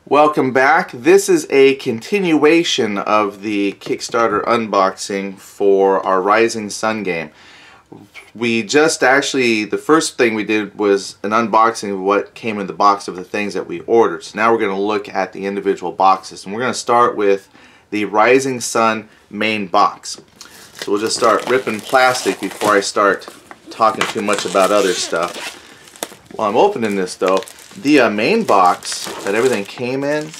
Welcome back. This is a continuation of the Kickstarter unboxing for our Rising Sun game. We just actually, the first thing we did was an unboxing of what came in the box of the things that we ordered. So now we're going to look at the individual boxes, and we're going to start with the Rising Sun main box. So we'll just start ripping plastic before I start talking too much about other stuff. While I'm opening this though, the main box that everything came in,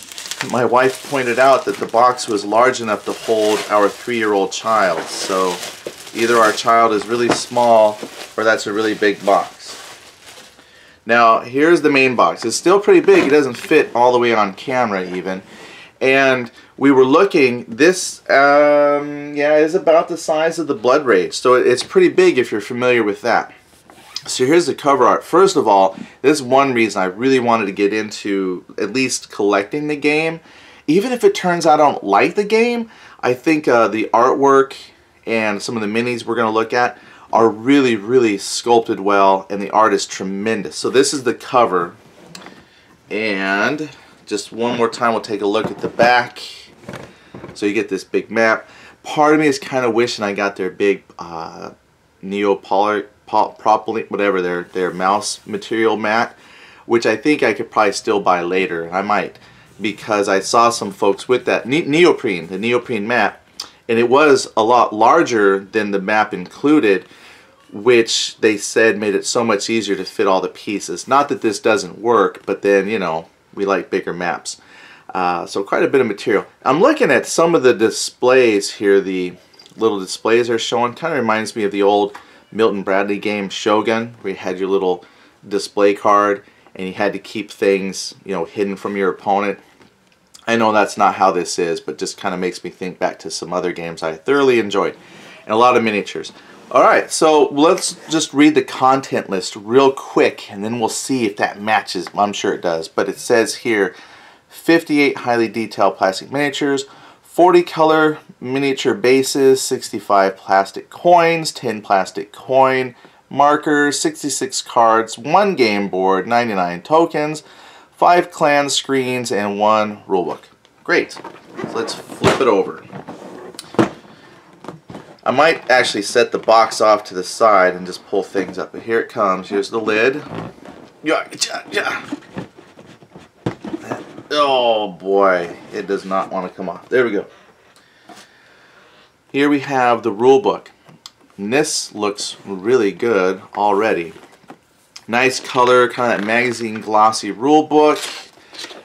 my wife pointed out that the box was large enough to hold our 3-year-old child. So either our child is really small or that's a really big box. Now here's the main box. It's still pretty big. It doesn't fit all the way on camera even. And we were looking, this is about the size of the Blood Rage. So it's pretty big if you're familiar with that. So here's the cover art. First of all, this is one reason I really wanted to get into at least collecting the game. Even if it turns out I don't like the game, I think the artwork and some of the minis we're going to look at are really, really sculpted well, and the art is tremendous. So this is the cover, and just one more time we'll take a look at the back. So you get this big map. Part of me is kind of wishing I got their big propylene, whatever, their mouse material mat, which I think I could probably still buy later. I might, because I saw some folks with that the neoprene mat, and it was a lot larger than the map included, which they said made it so much easier to fit all the pieces. Not that this doesn't work, but then, you know, we like bigger maps. So quite a bit of material. I'm looking at some of the displays here. The little displays they're showing kind of reminds me of the old Milton Bradley game Shogun, where you had your little display card and you had to keep things, you know, hidden from your opponent. I know that's not how this is, but just kind of makes me think back to some other games I thoroughly enjoyed, and a lot of miniatures. Alright, so let's just read the content list real quick, and then we'll see if that matches. I'm sure it does, but it says here 58 highly detailed plastic miniatures, 40 color miniature bases, 65 plastic coins, 10 plastic coin markers, 66 cards, 1 game board, 99 tokens, 5 clan screens, and 1 rulebook. Great. So let's flip it over. I might actually set the box off to the side and just pull things up. But here it comes. Here's the lid. Oh boy, it does not want to come off. There we go. Here we have the rule book. And this looks really good already. Nice color, kind of that magazine glossy rule book.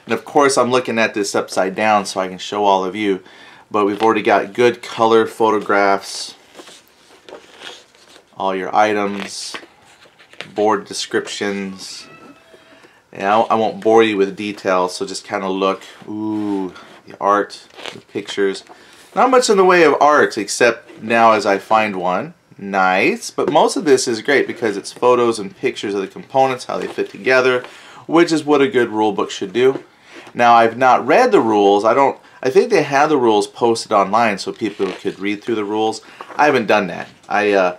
And of course I'm looking at this upside down so I can show all of you. But we've already got good color photographs. All your items. Board descriptions. Yeah, I won't bore you with details, so just kind of look. Ooh, the art, the pictures. Not much in the way of art, except now as I find one. Nice, but most of this is great because it's photos and pictures of the components, how they fit together, which is what a good rule book should do. Now, I've not read the rules. I think they had the rules posted online so people could read through the rules. I haven't done that. I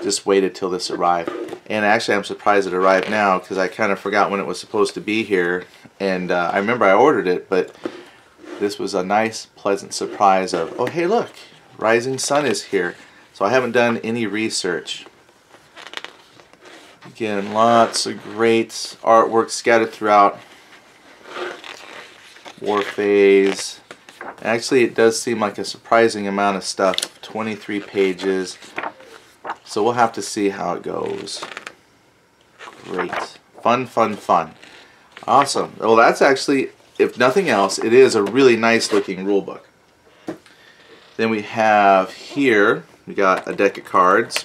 just waited till this arrived. And actually I'm surprised it arrived now because I kind of forgot when it was supposed to be here, and I remember I ordered it, but this was a nice pleasant surprise of, oh hey look, Rising Sun is here. So I haven't done any research. Again, lots of great artwork scattered throughout. War phase. Actually it does seem like a surprising amount of stuff. 23 pages. So we'll have to see how it goes. Great. Fun, fun, fun. Awesome. Well, that's actually, if nothing else, it is a really nice looking rule book. Then we have here, we got a deck of cards.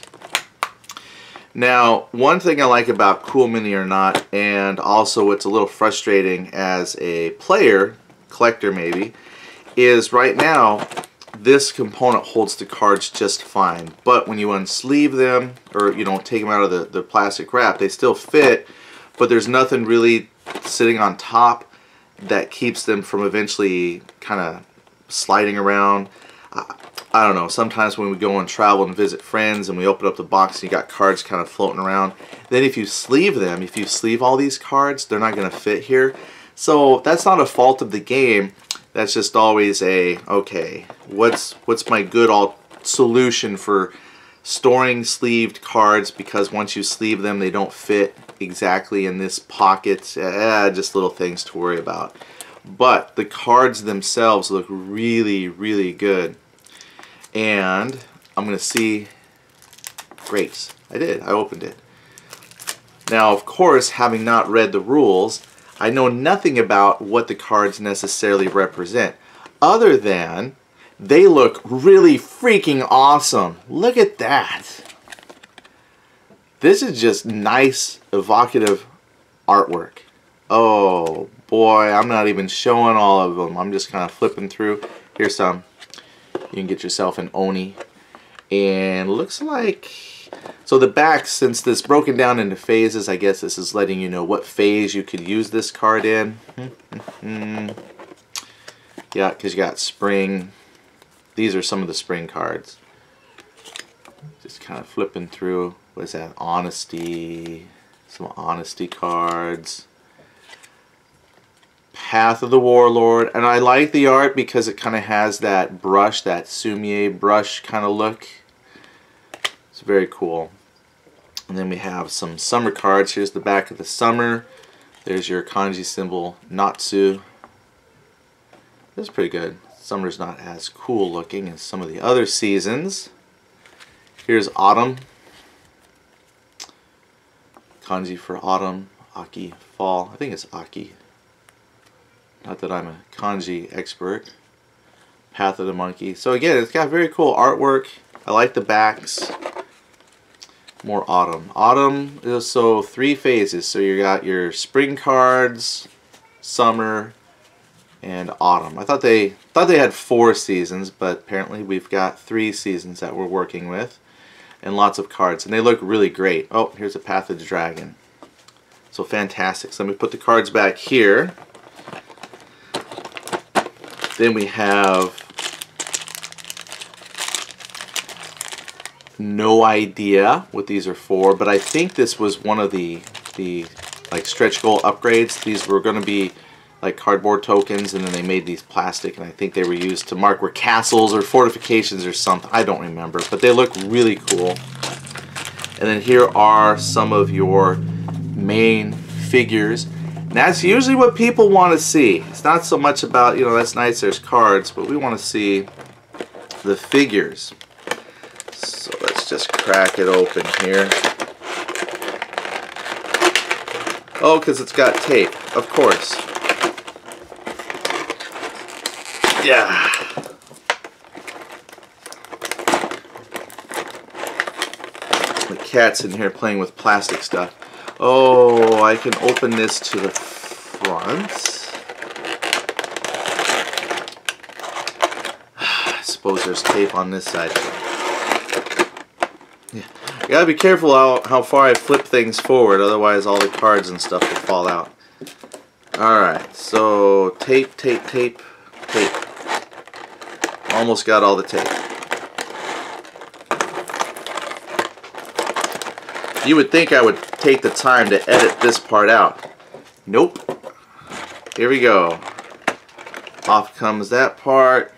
Now, one thing I like about Cool Mini or Not, and also it's a little frustrating as a player, collector maybe, is right now this component holds the cards just fine, but when you unsleeve them, or you know, take them out of the plastic wrap, they still fit, but there's nothing really sitting on top that keeps them from eventually kind of sliding around. I don't know, sometimes when we go and travel and visit friends and we open up the box and you got cards kind of floating around, then if you sleeve them, if you sleeve all these cards, they're not going to fit here. So that's not a fault of the game. That's just always a, okay, what's my good solution for storing sleeved cards, because once you sleeve them they don't fit exactly in this pocket. Just little things to worry about. But the cards themselves look really, really good. And I'm going to see, great, I did, I opened it. Now, of course, having not read the rules, I know nothing about what the cards necessarily represent, other than they look really freaking awesome. Look at that. This is just nice, evocative artwork. Oh boy, I'm not even showing all of them. I'm just kind of flipping through. Here's some. You can get yourself an Oni. And looks like, so the back, since this broken down into phases, I guess this is letting you know what phase you could use this card in. Yeah, because you got spring. These are some of the spring cards. Just kind of flipping through. What is that? Honesty. Some honesty cards. Path of the Warlord. And I like the art because it kind of has that brush, that Sumier brush kind of look. It's very cool. And then we have some summer cards. Here's the back of the summer. There's your kanji symbol, Natsu. That's pretty good. Summer's not as cool looking as some of the other seasons. Here's autumn. Kanji for autumn. Aki, fall. I think it's Aki. Not that I'm a kanji expert. Path of the Monkey. So again, it's got very cool artwork. I like the backs. More autumn. Autumn is so 3 phases. So you got your spring cards, summer, and autumn. I thought they had 4 seasons, but apparently we've got 3 seasons that we're working with, and lots of cards, and they look really great. Oh, here's a Path of the Dragon. So fantastic. So let me put the cards back here. Then we have no idea what these are for, but I think this was one of the like stretch goal upgrades. These were going to be like cardboard tokens, and then they made these plastic, and I think they were used to mark where castles or fortifications or something. I don't remember, but they look really cool. And then here are some of your main figures. And that's usually what people want to see. It's not so much about, you know, that's nice, there's cards, but we want to see the figures. So let's just crack it open here. Oh, because it's got tape, of course. Yeah. The cat's in here playing with plastic stuff. Oh, I can open this to the front. I suppose there's tape on this side. Yeah. You gotta be careful how far I flip things forward, otherwise all the cards and stuff will fall out. Alright, so tape, tape, tape, tape. Almost got all the tape. You would think I would take the time to edit this part out. Nope. Here we go. Off comes that part.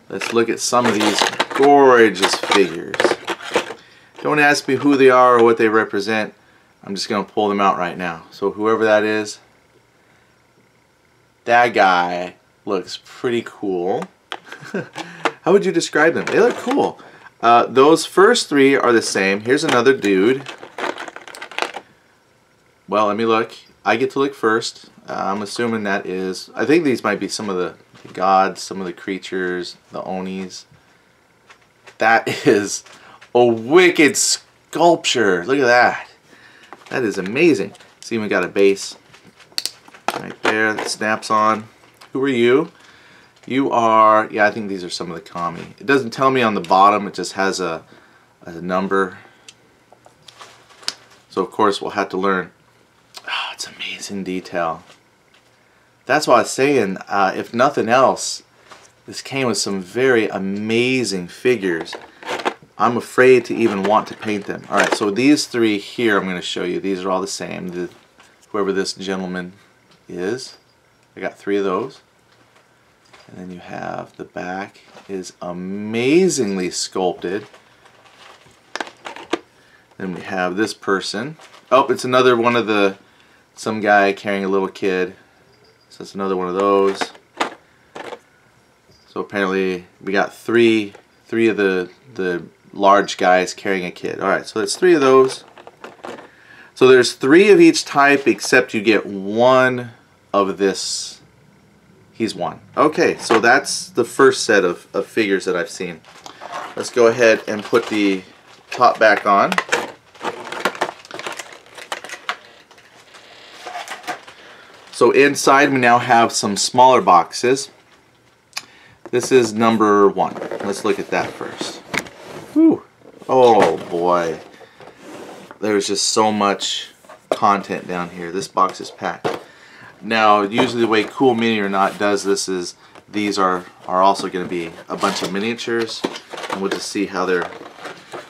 Let's look at some of these gorgeous figures. Don't ask me who they are or what they represent. I'm just going to pull them out right now. So whoever that is, that guy looks pretty cool. How would you describe them? They look cool. Those first 3 are the same. Here's another dude. Well, let me look. I get to look first. I'm assuming that is, I think these might be some of the gods, some of the creatures, the Onis. That is a wicked sculpture. Look at that. That is amazing. It's even got a base right there that snaps on. Who are you? You are, yeah, I think these are some of the kami. It doesn't tell me on the bottom, it just has a number. So of course we'll have to learn. Oh, it's amazing detail. That's what I was saying, if nothing else, this came with some very amazing figures. I'm afraid to even want to paint them. Alright, so these 3 here I'm going to show you. These are all the same. Whoever this gentleman is, I got 3 of those. And then you have the back is amazingly sculpted. Then we have this person. Oh, it's another one of some guy carrying a little kid. So it's another one of those. So apparently we got three of the large guys carrying a kid. Alright, so that's 3 of those. So there's 3 of each type, except you get 1 of this. He's 1. Okay, so that's the first set of figures that I've seen. Let's go ahead and put the top back on. So inside we now have some smaller boxes. This is number 1. Let's look at that first. Whew. Oh boy. There's just so much content down here. This box is packed. Now, usually the way Cool Mini or Not does this is these are also going to be a bunch of miniatures. And we'll just see how they're...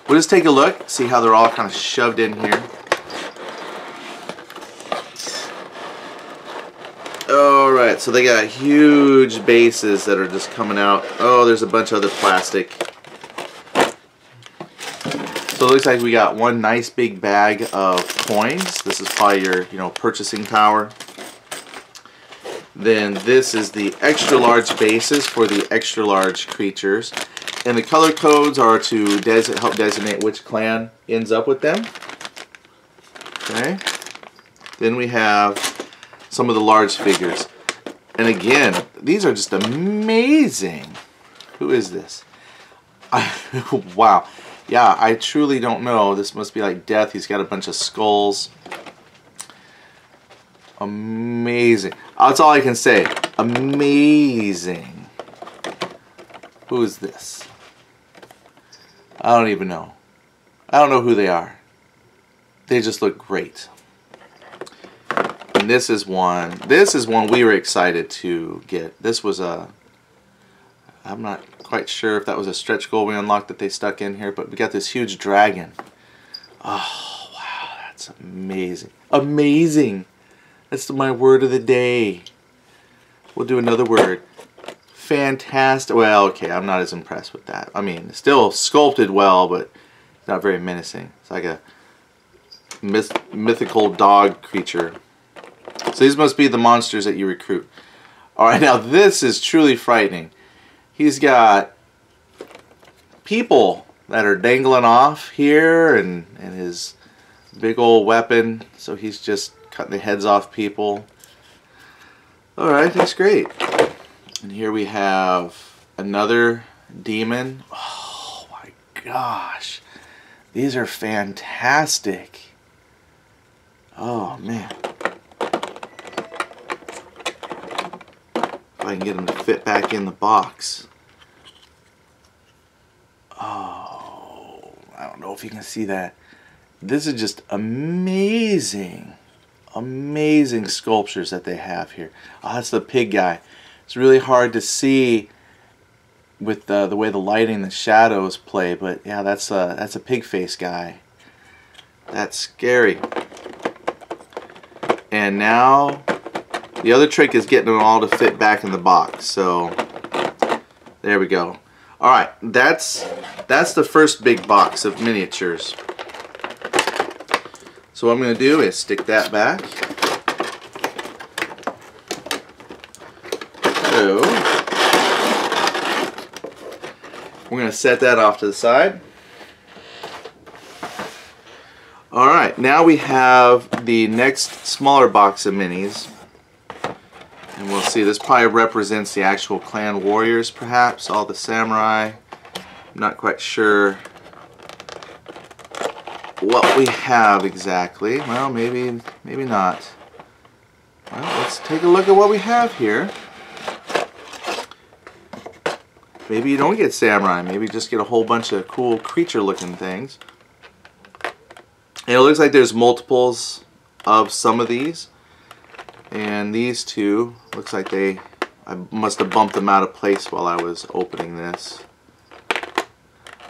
We'll just take a look, see how they're all kind of shoved in here. Alright, so they got huge bases that are just coming out. Oh, there's a bunch of other plastic. So it looks like we got one nice big bag of coins. This is probably your, purchasing power. Then this is the extra large bases for the extra large creatures. And the color codes are to help designate which clan ends up with them. Okay. Then we have some of the large figures. And again, these are just amazing. Who is this? Wow. Yeah, I truly don't know. This must be like Death. He's got a bunch of skulls. Amazing. That's all I can say. Amazing. Who is this? I don't even know. I don't know who they are. They just look great. And this is one we were excited to get. This was I'm not quite sure if that was a stretch goal we unlocked that they stuck in here, but we got this huge dragon. Oh, wow, that's amazing. Amazing. That's my word of the day. We'll do another word. Fantastic. Well, okay, I'm not as impressed with that. I mean, it's still sculpted well, but not very menacing. It's like a mythical dog creature. So these must be the monsters that you recruit. Alright, now this is truly frightening. He's got people that are dangling off here and his big old weapon. So he's just cutting the heads off people. Alright, that's great. And here we have another demon. Oh my gosh. These are fantastic. Oh man. If I can get them to fit back in the box. Oh, I don't know if you can see that. This is just amazing. Amazing sculptures that they have here. Oh, that's the pig guy. It's really hard to see with the way the lighting and the shadows play, but yeah, that's a pig face guy. That's scary. And now the other trick is getting them all to fit back in the box. So there we go. All right, that's the first big box of miniatures. So what I'm going to do is stick that back. So we're going to set that off to the side. Alright, now we have the next smaller box of minis. And we'll see, this probably represents the actual clan warriors perhaps, all the samurai. I'm not quite sure what we have exactly. Well, maybe not. Well, let's take a look at what we have here. Maybe you don't get samurai, maybe you just get a whole bunch of cool creature looking things. And it looks like there's multiples of some of these. And these two, looks like I must have bumped them out of place while I was opening this.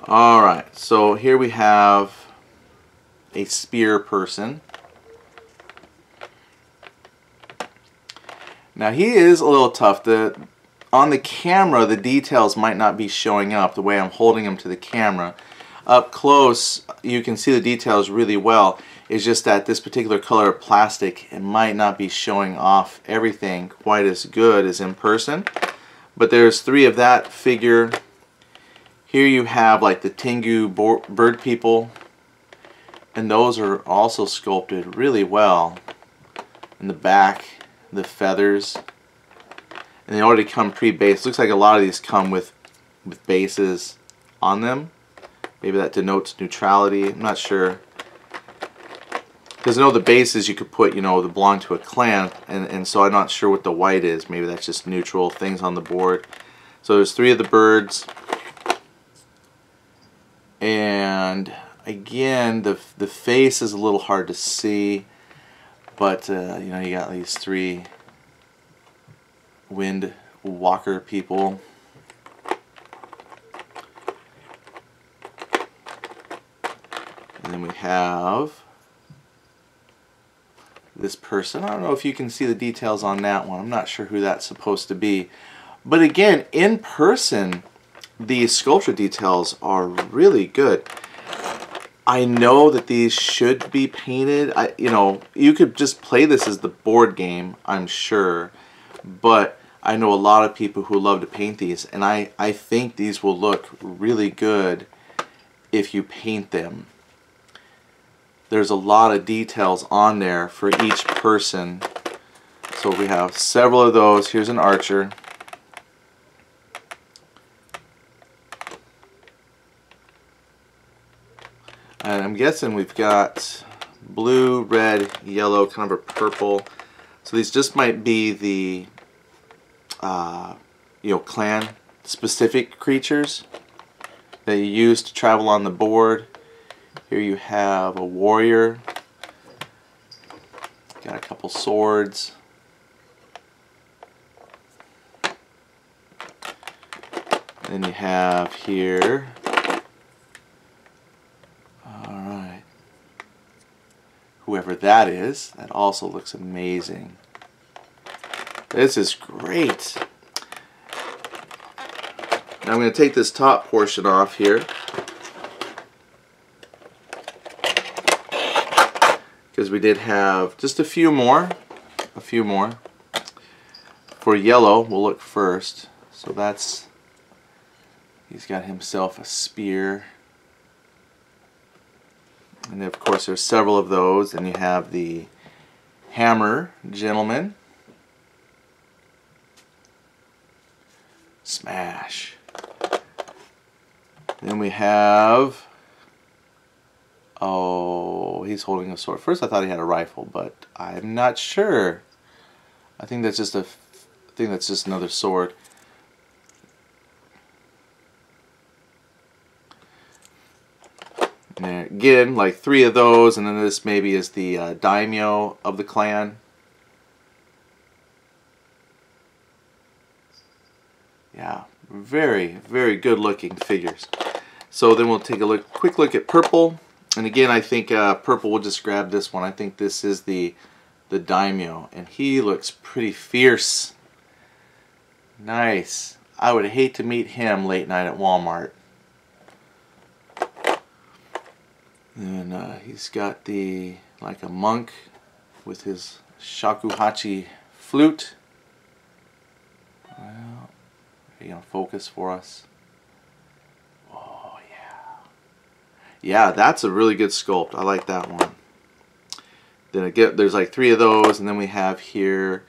Alright, so here we have a spear person. Now he is a little tough. On the camera, the details might not be showing up the way I'm holding him to the camera. Up close, you can see the details really well. It's just that this particular color of plastic, it might not be showing off everything quite as good as in person. But there's 3 of that figure. Here you have like the Tengu bird people, and those are also sculpted really well. In the back, the feathers, and they already come pre-based. Looks like a lot of these come with bases on them. Maybe that denotes neutrality. I'm not sure. Because I know the bases you could put, you know, that belong to a clan, and so I'm not sure what the white is. Maybe that's just neutral things on the board. So there's 3 of the birds. And again, the face is a little hard to see, but you know, you got these 3 wind walker people. And then we have this person. I don't know if you can see the details on that one. I'm not sure who that's supposed to be. But again, in person, the sculpture details are really good. I know that these should be painted. You know, you could just play this as the board game, I'm sure. But I know a lot of people who love to paint these, and I think these will look really good if you paint them. There's a lot of details on there for each person. So we have several of those. Here's an archer. And I'm guessing we've got blue, red, yellow, kind of a purple. So these just might be the you know, clan specific creatures that you use to travel on the board. Here you have a warrior. Got a couple swords. Then you have here, alright, whoever that is, that also looks amazing. This is great. Now I'm going to take this top portion off here, because we did have just a few more. For yellow, we'll look first. So that's, he's got himself a spear. And then of course there's several of those. And you have the hammer gentleman. Smash. Then we have, oh, he's holding a sword. First I thought he had a rifle, but I'm not sure. I think that's just another sword. And there, again, like 3 of those, and then this maybe is the daimyo of the clan. Yeah, very, very good looking figures. So then we'll take a quick look at purple. And again, I think purple, we'll just grab this one. I think this is the daimyo, and he looks pretty fierce. Nice. I would hate to meet him late night at Walmart. And he's got the, like a monk with his shakuhachi flute. Well, are you gonna focus for us? Oh yeah. Yeah, that's a really good sculpt. I like that one. Then again, there's like 3 of those, and then we have here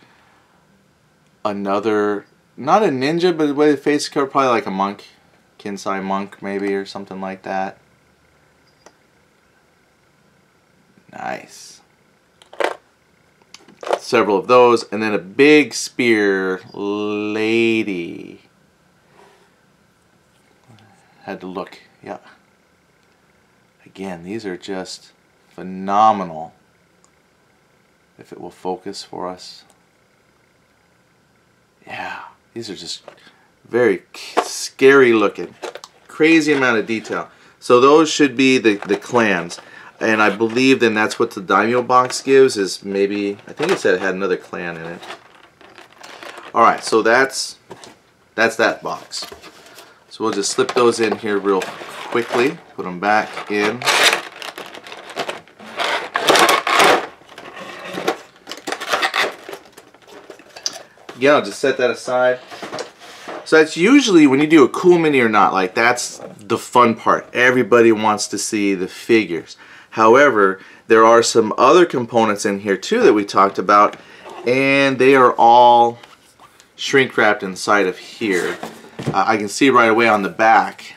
another, not a ninja, but the way the face is covered, probably like a monk, Kinsai monk maybe, or something like that. Nice. Several of those, and then a big spear lady. Had to look, yeah. Again, these are just phenomenal. If it will focus for us. Yeah, these are just very scary looking. Crazy amount of detail. So those should be the clans. And I believe then that's what the daimyo box gives, is maybe, I think it said it had another clan in it. Alright, so that's that box. So we'll just slip those in here real quickly, put them back in. Again, I'll just set that aside. So that's usually when you do a cool mini or not, like that's the fun part. Everybody wants to see the figures. However, there are some other components in here too that we talked about, and they are all shrink wrapped inside of here. I can see right away on the back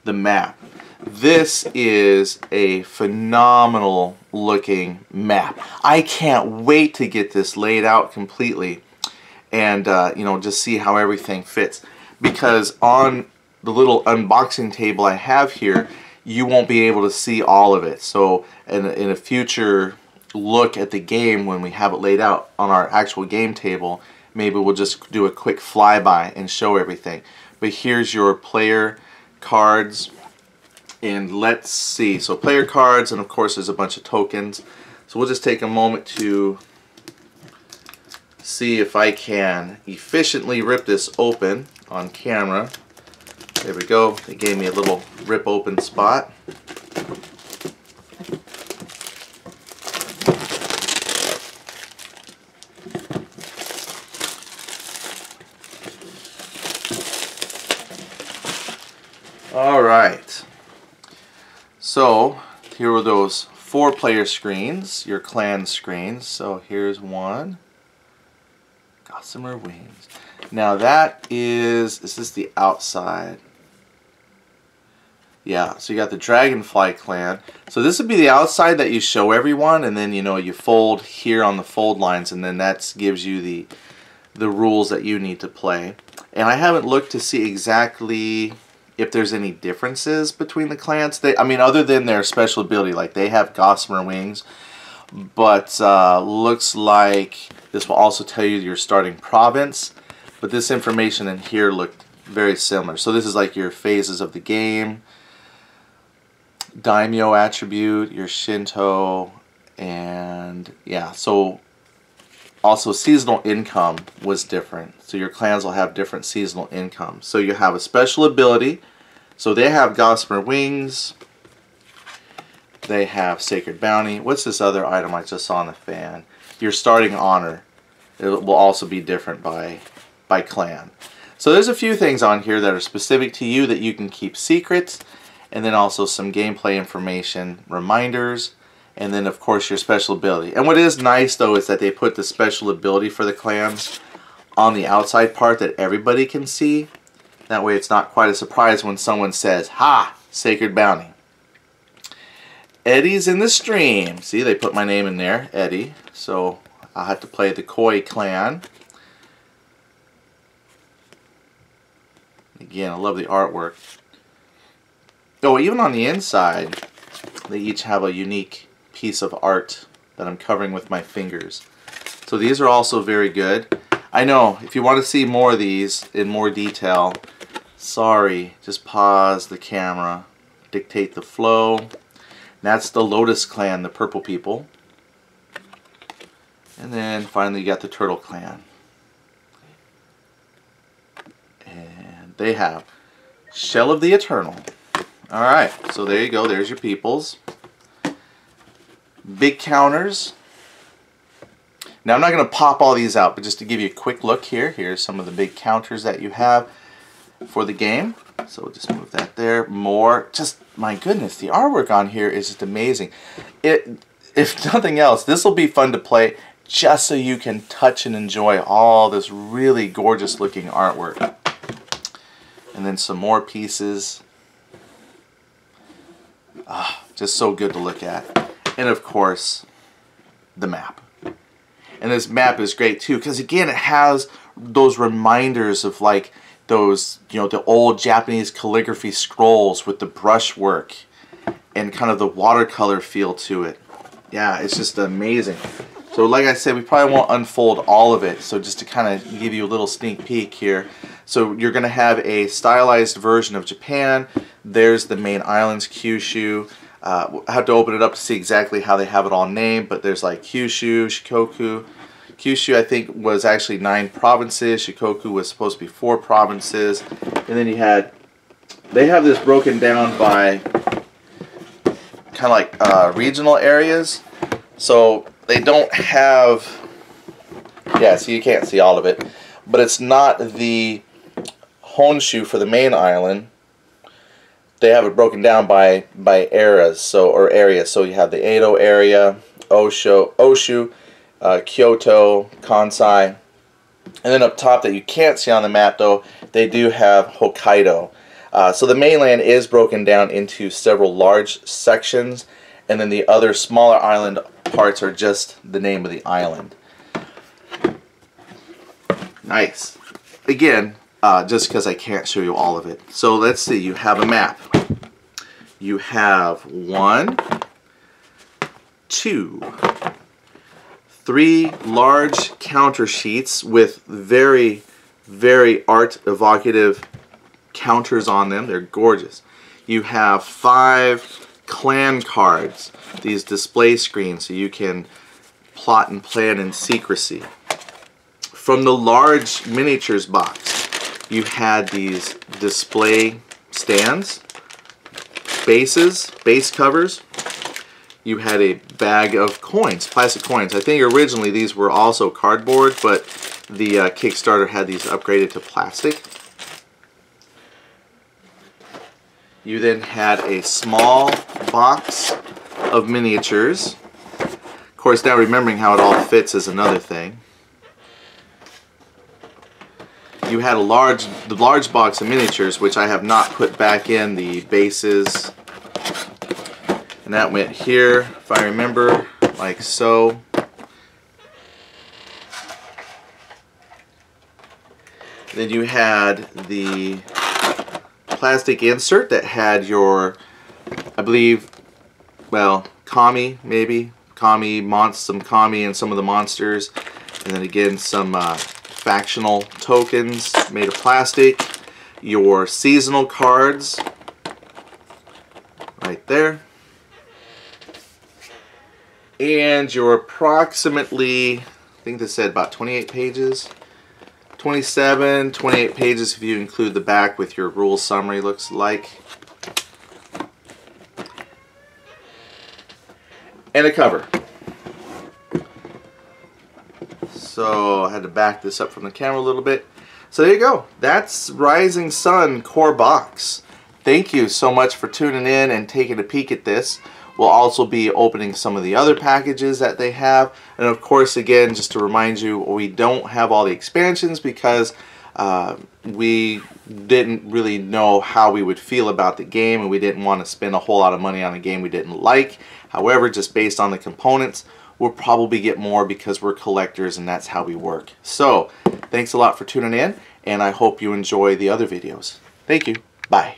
the map. This is a phenomenal looking map. I can't wait to get this laid out completely and you know, just see how everything fits, because on the little unboxing table I have here, you won't be able to see all of it. So in a future look at the game, when we have it laid out on our actual game table, maybe we'll just do a quick flyby and show everything. But here's your player cards, and let's see. So player cards, and of course there's a bunch of tokens. So we'll just take a moment to see if I can efficiently rip this open on camera. There we go. They gave me a little rip open spot. Alright, so here are those 4-player screens, your clan screens. So here's one, Gossamer Wings. Now that is this the outside? Yeah, so you got the Dragonfly clan. So this would be the outside that you show everyone, and then you know you fold here on the fold lines, and then that gives you the rules that you need to play. And I haven't looked to see exactly if there's any differences between the clans. I mean, other than their special ability, like they have Gossamer Wings, but looks like this will also tell you your starting province. But this information in here looked very similar. So this is like your phases of the game, Daimyo attribute, your Shinto, and yeah, so also seasonal income was different. So your clans will have different seasonal income. So you have a special ability. So they have Gossamer Wings. They have Sacred Bounty. What's this other item I just saw on the fan? Your starting honor. It will also be different by clan. So there's a few things on here that are specific to you that you can keep secret. And then also some gameplay information, reminders, and then of course your special ability. And what is nice though is that they put the special ability for the clans on the outside part that everybody can see. That way it's not quite a surprise when someone says, "Ha! Sacred Bounty." Eddie's in the stream. See, they put my name in there, Eddie. So I'll have to play the Koi clan. Again, I love the artwork. Oh, even on the inside, they each have a unique piece of art that I'm covering with my fingers. So these are also very good. I know, if you want to see more of these in more detail, sorry, just pause the camera, dictate the flow. And that's the Lotus clan, the purple people. And then finally you got the Turtle clan. And they have Shell of the Eternal. Alright, so there you go, there's your peoples. Big counters. Now I'm not going to pop all these out, but just to give you a quick look here, here's some of the big counters that you have for the game. So we'll just move that there. More, just my goodness, the artwork on here is just amazing. If nothing else, this will be fun to play just so you can touch and enjoy all this really gorgeous looking artwork. And then some more pieces. Just so good to look at. And of course, the map. And this map is great too, because again, it has those reminders of like those, you know, the old Japanese calligraphy scrolls with the brushwork and kind of the watercolor feel to it. Yeah, it's just amazing. So like I said, we probably won't unfold all of it. So just to kind of give you a little sneak peek here. So you're going to have a stylized version of Japan. There's the main islands, Kyushu. I have to open it up to see exactly how they have it all named, but there's like Kyushu, Shikoku, Kyushu, I think, was actually 9 provinces. Shikoku was supposed to be 4 provinces. And then you had, they have this broken down by kind of like regional areas. So they don't have, yeah, so you can't see all of it. But it's not the Honshu for the main island. They have it broken down by eras, or areas. So you have the Edo area, Oshu, Kyoto, Kansai, and then up top that you can't see on the map though, they do have Hokkaido. So the mainland is broken down into several large sections, and then the other smaller island parts are just the name of the island. Nice. Again, just because I can't show you all of it. So let's see, you have a map. You have 1, 2, 3 large counter sheets with very, very art evocative counters on them. They're gorgeous. You have 5 clan cards, these display screens so you can plot and plan in secrecy. From the large miniatures box, you had these display stands, base covers. You had a bag of coins, plastic coins. I think originally these were also cardboard, but the Kickstarter had these upgraded to plastic. You then had a small box of miniatures. Of course, now remembering how it all fits is another thing. You had the large box of miniatures, which I have not put back in the bases. And that went here, if I remember, like so. Then you had the plastic insert that had your, I believe, well, Kami, maybe. Some Kami and some of the monsters. And then again, some factional tokens made of plastic. Your seasonal cards, right there. And your approximately, I think this said about 28 pages. 27, 28 pages if you include the back with your rules summary, looks like. And a cover. So I had to back this up from the camera a little bit. So there you go. That's Rising Sun Core Box. Thank you so much for tuning in and taking a peek at this. We'll also be opening some of the other packages that they have. And of course, again, just to remind you, we don't have all the expansions because we didn't really know how we would feel about the game, and we didn't want to spend a whole lot of money on a game we didn't like. However, just based on the components, we'll probably get more because we're collectors and that's how we work. So, thanks a lot for tuning in, and I hope you enjoy the other videos. Thank you. Bye.